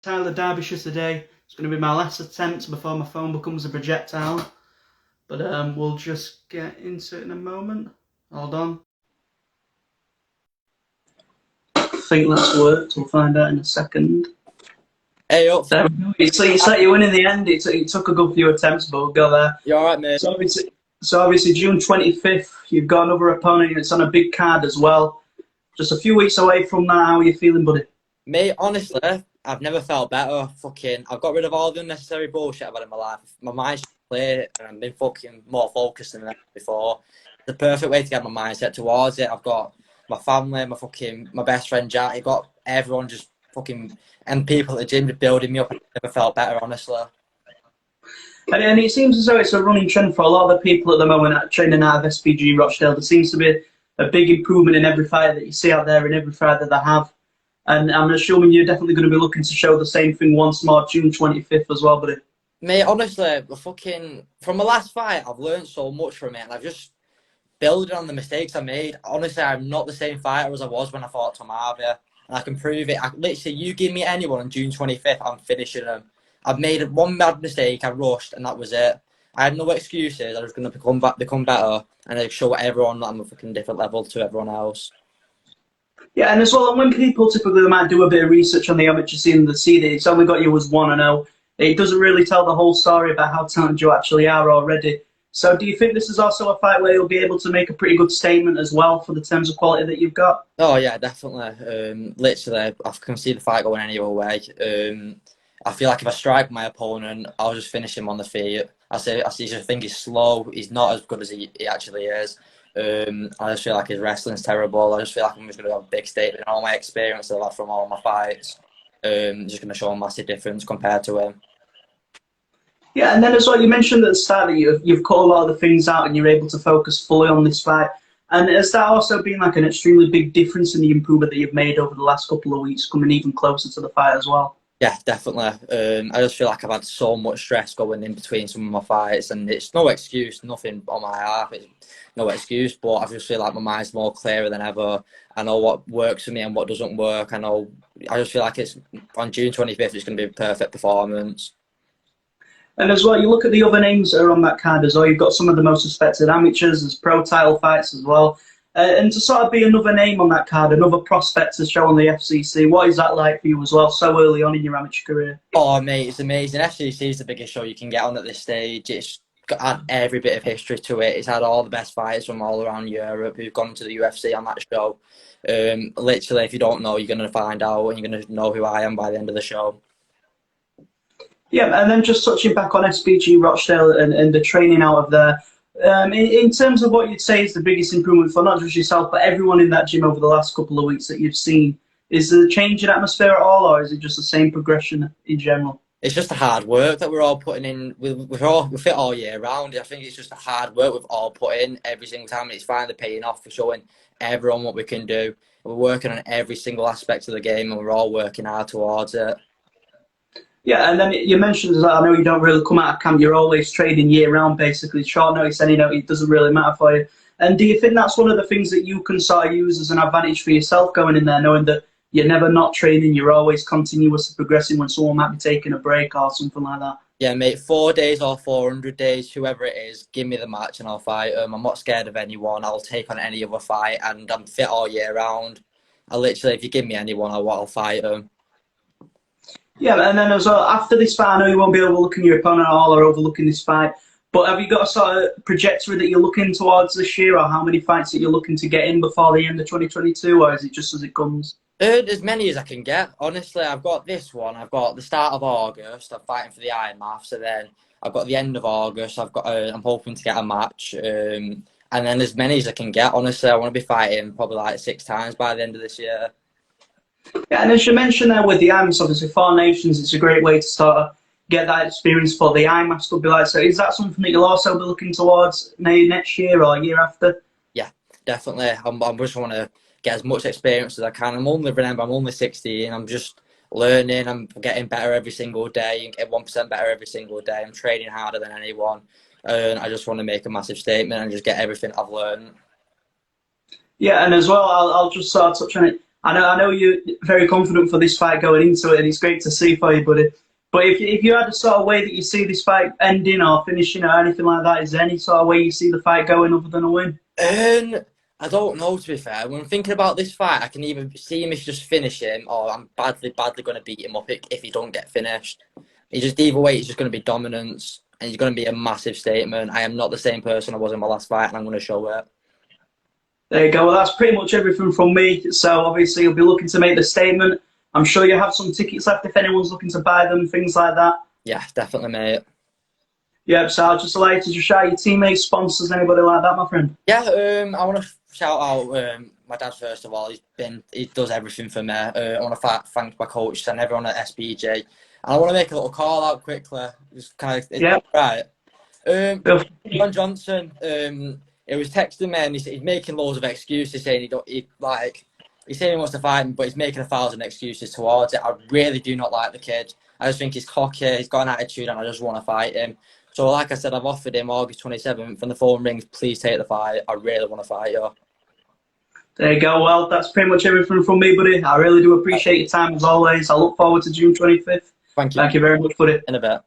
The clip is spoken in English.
Tyler, Derbyshire today. It's going to be my last attempt before my phone becomes a projectile. But we'll just get into it in a moment. Hold on. I think that's worked. We'll find out in a second. Hey, up. There we go. So you win in the end. It took a good few attempts, but we'll go there. You alright, mate? So obviously June 25th, you've got another opponent. It's on a big card as well. Just a few weeks away from that. How are you feeling, buddy? Mate, honestly, I've never felt better. I've got rid of all the unnecessary bullshit I've had in my life. My mind's clear and I've been fucking more focused than ever before. The perfect way to get my mindset towards it. I've got my family, my best friend Jack. I got everyone just fucking, and people at the gym just building me up. I've never felt better, honestly. And it seems as though it's a running trend for a lot of the people at the moment at training out of SPG Rochdale. There seems to be a big improvement in every fight that you see out there, in every fight that they have. And I'm assuming you're definitely going to be looking to show the same thing once more, June 25th as well, buddy. Mate, honestly, from my last fight, I've learned so much from it, and I've just building on the mistakes I made. Honestly, I'm not the same fighter as I was when I fought Tom Harvey, and I can prove it. Literally, you give me anyone on June 25th, I'm finishing them. I've made one bad mistake, I rushed, and that was it. I had no excuses. I was going to become better, and I'd show everyone that I'm a fucking different level to everyone else. Yeah, and as well, when people typically might do a bit of research on the amateur scene, they see that it's only got you as 1-0. It doesn't really tell the whole story about how talented you actually are already. So do you think this is also a fight where you'll be able to make a pretty good statement as well for the terms of quality that you've got? Oh, yeah, definitely. Literally, I can see the fight going any other way. I feel like if I strike my opponent, I'll just finish him on the feet. I just think he's slow. He's not as good as he actually is. I just feel like his wrestling's terrible. I just feel like I'm just going to have a big statement. All my experience that I've had from all my fights, just going to show a massive difference compared to him. Yeah, and then as well, you mentioned at the start that you've cut a lot of the things out and you're able to focus fully on this fight. And has that also been like an extremely big difference in the improvement that you've made over the last couple of weeks, coming even closer to the fight as well? Yeah, definitely. I just feel like I've had so much stress going in between some of my fights, and it's no excuse, nothing on my half. It's no excuse, but I just feel like my mind's more clearer than ever. I know what works for me and what doesn't work. I just feel like it's on June 25th, it's going to be a perfect performance. And as well, you look at the other names that are on that card as well. You've got some of the most respected amateurs, there's pro title fights as well. And to sort of be another name on that card, another prospect to show on the FCC, what is that like for you as well, so early on in your amateur career? Oh, mate, it's amazing. FCC is the biggest show you can get on at this stage. It's had every bit of history to it. It's had all the best fighters from all around Europe who've gone to the UFC on that show. Literally, if you don't know, you're going to find out, and you're going to know who I am by the end of the show. Yeah, and then just touching back on SPG Rochdale and the training out of there, in terms of what you'd say is the biggest improvement for not just yourself, but everyone in that gym over the last couple of weeks that you've seen, is there a change in atmosphere at all, or is it just the same progression in general? It's just the hard work that we're all putting in. We fit all year round. I think it's just the hard work we've all put in every single time, and it's finally paying off for showing everyone what we can do. We're working on every single aspect of the game, and we're all working hard towards it. Yeah, and then you mentioned that I know you don't really come out of camp, you're always training year-round, basically. Short notice, any notice, it doesn't really matter for you. And do you think that's one of the things that you can sort of use as an advantage for yourself going in there, knowing that you're never not training, you're always continuously progressing when someone might be taking a break or something like that? Yeah, mate, 4 days or 400 days, whoever it is, give me the match and I'll fight them. I'm not scared of anyone. I'll take on any other fight, and I'm fit all year round. If you give me anyone, I'll fight them. Yeah, and then as well, after this fight, I know you won't be overlooking your opponent at all or overlooking this fight, but have you got a sort of trajectory that you're looking towards this year, or how many fights that you're looking to get in before the end of 2022, or is it just as it comes? As many as I can get. Honestly, I've got this one. I've got the start of August. I'm fighting for the IMAF. So then I've got the end of August. I'm hoping to get a match. And then as many as I can get. Honestly, I want to be fighting probably like 6 times by the end of this year. Yeah, and as you mentioned there with the IMAS, obviously, Four Nations, it's a great way to start get that experience for the IMAS to be like. So is that something that you'll also be looking towards maybe next year or year after? Yeah, definitely. I just want to get as much experience as I can. I'm only 16. I'm just learning. I'm getting better every single day and get 1% better every single day. I'm training harder than anyone. And I just want to make a massive statement and just get everything I've learned. Yeah, and as well, I'll just sort of touch on it. I know you're very confident for this fight going into it, and it's great to see for you, buddy. But if you had a sort of way that you see this fight ending or finishing or anything like that, is there any sort of way you see the fight going other than a win? I don't know, to be fair. When I'm thinking about this fight, I can either see him as just finish him, or I'm badly going to beat him up if he don't get finished. Either way, it's just going to be dominance, and it's going to be a massive statement. I am not the same person I was in my last fight, and I'm going to show it. There you go. Well, that's pretty much everything from me. So obviously you'll be looking to make the statement. I'm sure you have some tickets left if anyone's looking to buy them, things like that. Yeah, definitely, mate. Yeah, so I'll just allow you to just shout your teammates, sponsors, anybody like that, my friend. Yeah, I want to shout out my dad first of all. He does everything for me. I want to thank my coach and everyone at SBJ. And I want to make a little call out quickly. Just kind of, yeah. Right. John Johnson. He was texting me and he's making loads of excuses, saying he's saying he wants to fight me, but he's making 1,000 excuses towards it. I really do not like the kid. I just think he's cocky, he's got an attitude, and I just want to fight him. So, like I said, I've offered him August 27th, and the phone rings, please take the fight. I really want to fight you. There you go. Well, that's pretty much everything from me, buddy. I really do appreciate your time, as always. I look forward to June 25th. Thank you. Thank you very much, buddy. In a bit.